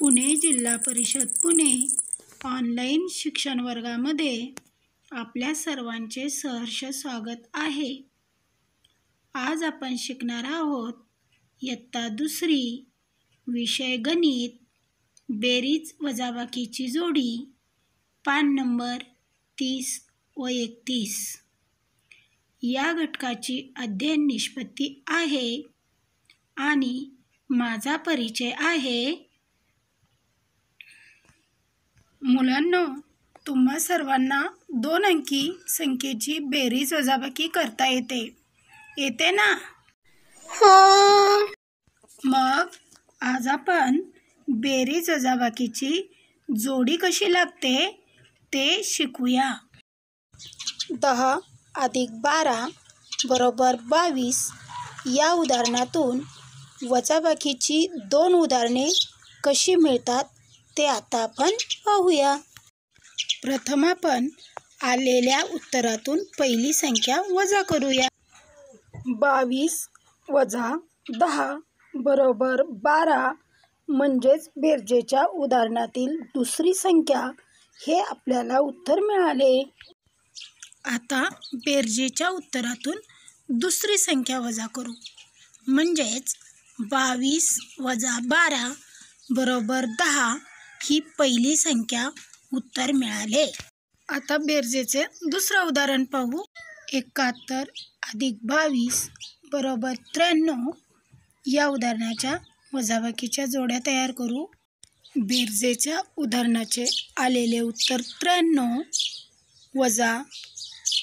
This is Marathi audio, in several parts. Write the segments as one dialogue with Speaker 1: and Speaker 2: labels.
Speaker 1: पुणे जिल्हा परिषद पुणे ऑनलाईन शिक्षण वर्गामध्ये आपल्या सर्वांचे सहर्ष स्वागत आहे। आज आपण शिकणार आहोत इयत्ता दुसरी विषय गणित, बेरीज वजाबाकीची जोडी, पान नंबर 30 व 31। या घटकाची अध्ययन निष्पत्ती आहे आणि माझा परिचय आहे। मुलांनो, तुम्हा सर्वांना 2 अंकी संख्येची बेरीज वजाबाकी करता येते ना?
Speaker 2: हो।
Speaker 1: मग आज आपण बेरीज वजाबाकीची जोडी कशी लागते ते शिकूया। 10 + 12 = 22 या उदाहरणातून वजाबाकीची 2 उदाहरणे कशी मिळतात ते आता आपण पाहूया। प्रथम आपण आलेल्या उत्तरातून पहिली संख्या वजा करूया। 22 - 10 = 12 म्हणजेच बेरजेच्या उदाहरणातील दुसरी संख्या हे आपल्याला उत्तर मिळाले। आता बेरजेच्या उत्तरातून दुसरी संख्या वजा करू, म्हणजेच 22 - 12 = 10 ही पहिली संख्या उत्तर मिळाले। आता बेरजेचे दुसरे उदाहरण पाहू। 71 + 22 = 93 या उदाहरणाच्या वजाबाकीच्या जोड्या तयार करू। बेरजेच्या उदाहरणाचे आलेले उत्तर 93 वजा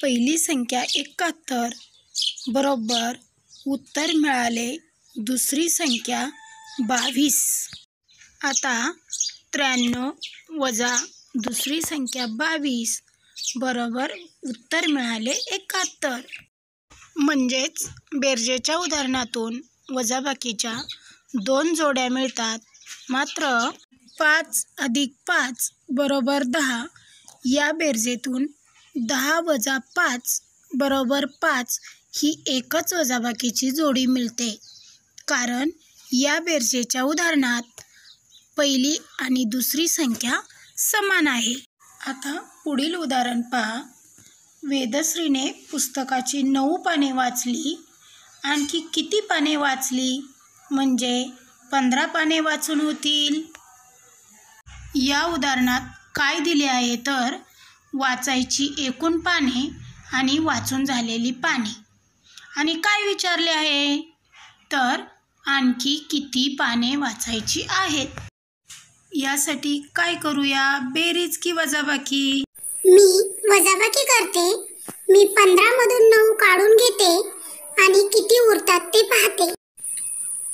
Speaker 1: पहिली संख्या 71 बरोबर उत्तर मिळाले दुसरी संख्या 22। आता 93 वजा दुसरी संख्या 22 बरोबर उत्तर मिळाले 71। म्हणजेच बेरजेच्या उदाहरणातून वजाबाकीच्या 2 जोड्या मिळतात, मात्र 5 + 5 = 10 या बेरजेतून 10 - 5 = 5 ही एकच वजाबाकीची जोडी मिळते, कारण या बेरजेच्या उदाहरणात पहिली आणि दुसरी संख्या समान आहे। आता पुढील उदाहरण पहा। वेदश्रीने पुस्तकाची 9 पाने वाचली, आणखी किती पाने वाचली म्हणजे 15 पाने वाचून होतील? या उदाहरणात काय दिले आहे तर वाचायची एकूण पाने आणि वाचून झालेली पाने, आणि काय विचारले आहे तर आणखी किती पाने वाचायची आहेत। यासाठी काय करूया, बेरीज की वजाबाकी?
Speaker 2: मी वजाबाकी करते। मी 15 मधून 9 काढून घेते आणि किती उरतात ते पाहते।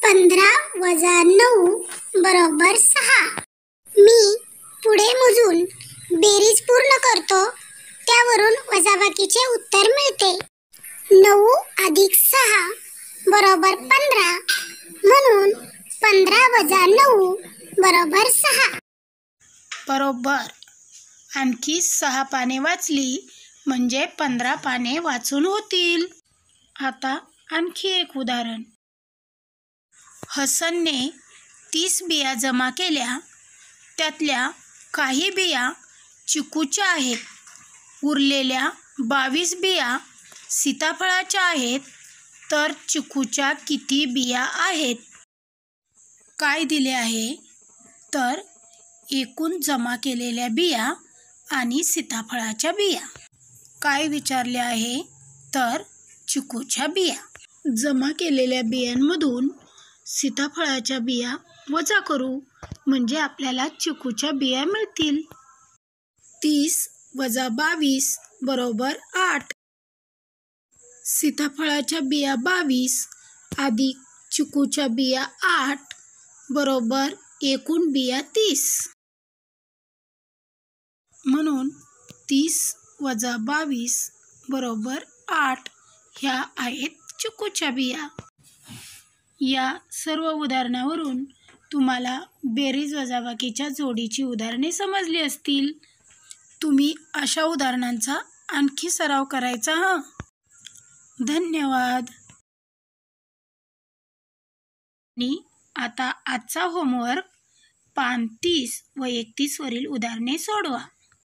Speaker 2: 15 - 9 = 6। मी पुढे मोजून बेरीज पूर्ण करतो, त्यावरून वजाबाकीचे उत्तर मिळते। 9 + 6 = 15, म्हणून 15 - 9 = 6।
Speaker 1: बरोबर। आणखी 6 पाने वाचली म्हणजे 15 पाने वाचून होतील। आता आणखी एक उदाहरण। हसनने 30 बिया जमा केल्या, त्यातल्या काही बिया चिकूच्या आहेत, उरलेल्या 22 बिया सीताफळाच्या आहेत, तर चिकूच्या किती बिया आहेत? काय दिले आहे तर एकूण जमा केलेल्या बिया आणि सीताफळाच्या बिया। काय विचारले आहे तर चिकूच्या बिया। जमा केलेल्या बियांमधून सीताफळाच्या बिया वजा करू, म्हणजे आपल्याला चिकूच्या बिया मिळतील। 30 - 22 = 8। सीताफळाच्या बिया 22 अधिक चिकूच्या बिया 8 बरोबर एकूण बिया 30। म्हणून 30 - 22 = 8 ह्या आहेत चिकूच्या बिया। या सर्व उदाहरणावरून तुम्हाला बेरीज वजाबाकीच्या जोडीची उदाहरणे समजली असतील। तुम्ही अशा उदाहरणांचा आणखी सराव करायचा हं। धन्यवाद। आणि आता आजचा होमवर्क पान 30 व 31 वरील उदाहरणे सोडवा.